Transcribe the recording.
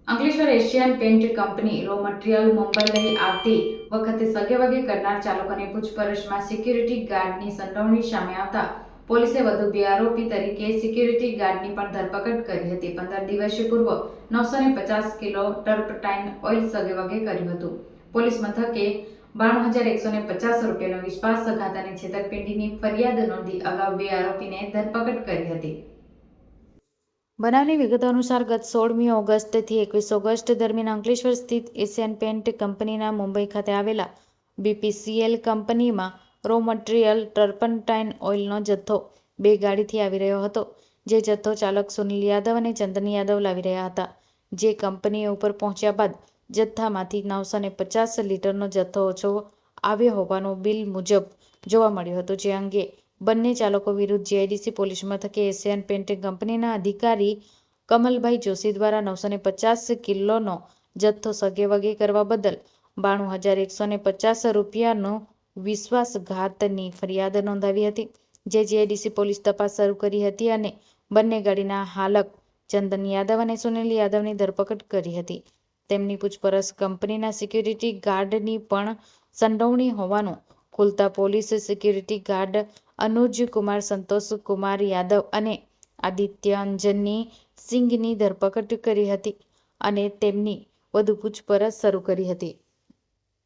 Ankleshwar Asian paint company row material Mumbai લઈ આવતી વખતે સગેવગે કરનાર ચાલકોની પૂછપરછમાં સિક્યુરિટી ગાર્ડની સંડોવણી સામે આવતા પોલીસે વધુ 2 આરોપી તરીકે સિક્યુરિટી ગાર્ડની પણ ધરપકડ કરી હતી. 15 દિવસ પૂર્વ 950 કિલો ટર્પટાઇન ઓઇલ સગેવગે કર્યું હતું. પોલીસ મથકે 92,150 રૂપિયાનો વિશ્વાસઘાત અને છેતરપિંડીની ફરિયાદ નોંધી અગાઉ 2 આરોપીને ધરપકડ કરી હતી. બનાવની વિગતો અનુસાર ગત 16મી ઓગસ્ટથી 21 ઓગસ્ટ દરમિયાન અંકલેશ્વર સ્થિત એશિયન પેન્ટ કંપનીના મુંબઈ ખાતે આવેલા બીપીસીએલ કંપનીમાં રો મટીરીયલ ટર્પન્ટાઇન ઓઇલનો જથ્થો 2 ગાડીથી આવી રહ્યો હતો. જે જથ્થો ચાલક સુનિલ યાદવ અને ચંદન યાદવ લાવી રહ્યા હતા. જે કંપની ઉપર પહોંચ્યા બાદ જથ્થામાંથી 950 લીટરનો જથ્થો ઓછો આવ્યો હોવાનું બિલ મુજબ જોવા મળ્યું હતું. જે અંગે બંને ચાલકો વિરુદ્ધ જીઆઈડીસી પોલીસ મથકે એશિયન પેન્ટ કંપનીના અધિકારી કમલભાઈ જોશી દ્વારા 950 કિલોનો જથ્થો સગેવગે કરવા બદલ 92,150 રૂપિયાનો વિશ્વાસઘાતની ફરિયાદ નોંધાવી હતી. જે જીઆઈડીસી પોલીસ તપાસ શરૂ કરી હતી અને બંને ગાડીના હાલક ચંદન યાદવ અને સુનિલ યાદવની ધરપકડ કરી હતી. તેમની પૂછપરછ કંપનીના સિક્યુરિટી ગાર્ડની પણ સંડોવણી હોવાનું ખુલતા પોલીસે સિક્યુરિટી ગાર્ડ અનુજ કુમાર સંતોષ કુમાર યાદવ અને આદિત્ય અંજની સિંઘની ધરપકડ કરી હતી અને તેમની વધુ પૂછપરછ શરૂ કરી હતી.